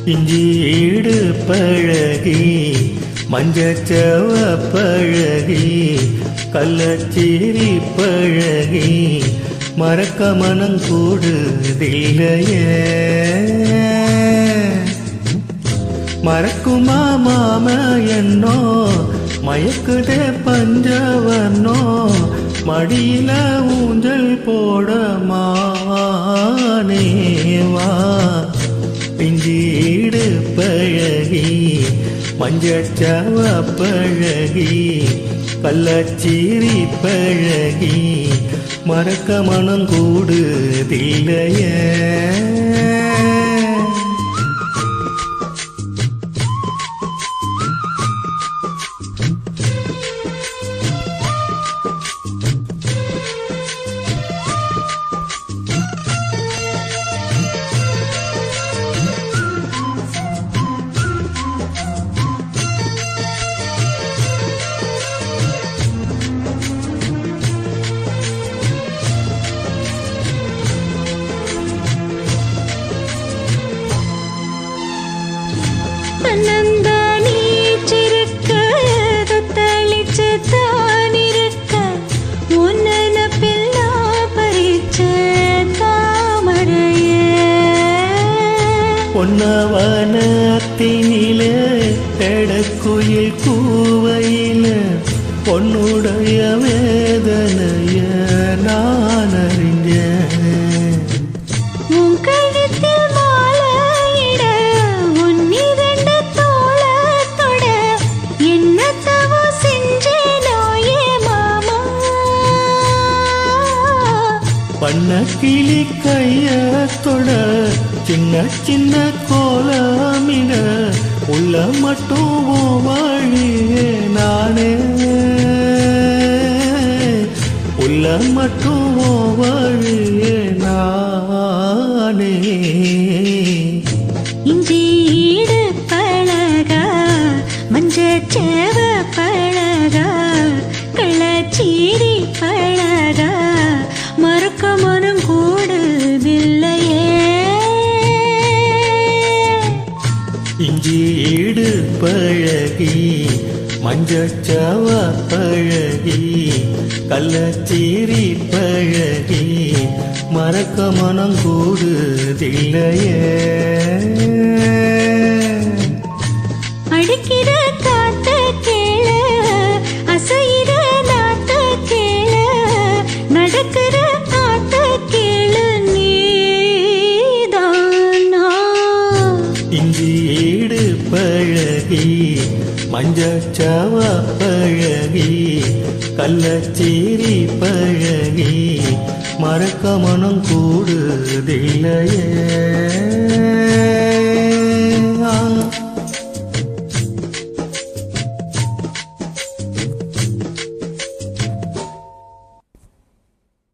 இஞ்சீடு பழகி மஞ்சச்சவ பழகி கள்ளச்சீரி பழகி மறக்க மனம் கூடுதில்லையே மறக்குமா மாம என்னோ மயக்குதே பஞ்சவனோ மடியில ஊஞ்சல் போட மானேவா பிஞ்சீடு பழகி மஞ்சச்சவ பழகி கள்ளச்சீரி பழகி மறக்க மனம் கூடுதில்லையே பொன்னவனத்தினிலே எடக்குயில் கூவையில பொன்னுடைய வேதனைய நான் அறிஞ்சேன் உன் கழுத்தில் மாலையிட உன் இரண்டு தோளத்தொட என்ன தவோ செஞ்சேனோயே மாமா பண்ணக்கிளி கையத்தொட சின்ன சின்ன கோலமிட உள்ள மட்டும் வழியே நானே உள்ள மட்டும் வழியே நானே இஞ்சீடு பழகா மஞ்சச்சேவ பழகா கள்ளச்சீரி பழகா மறக்க மனம் கூடுதில்லையே இஞ்சீடு பழகி மஞ்சச்சவ பழகி கள்ளச்சீரி பழகி மறக்க மனம் கூடுதில்லையே அடிக்கிற காத்த கேள அசைகிற நாத்த கேள நடக்கிற காத்த கேள நீதானா இஞ்சீடு பழகி மஞ்சச்சவ பழகி கள்ளச்சீரி பழகி மறக்க மனம் கூடுதில்லையே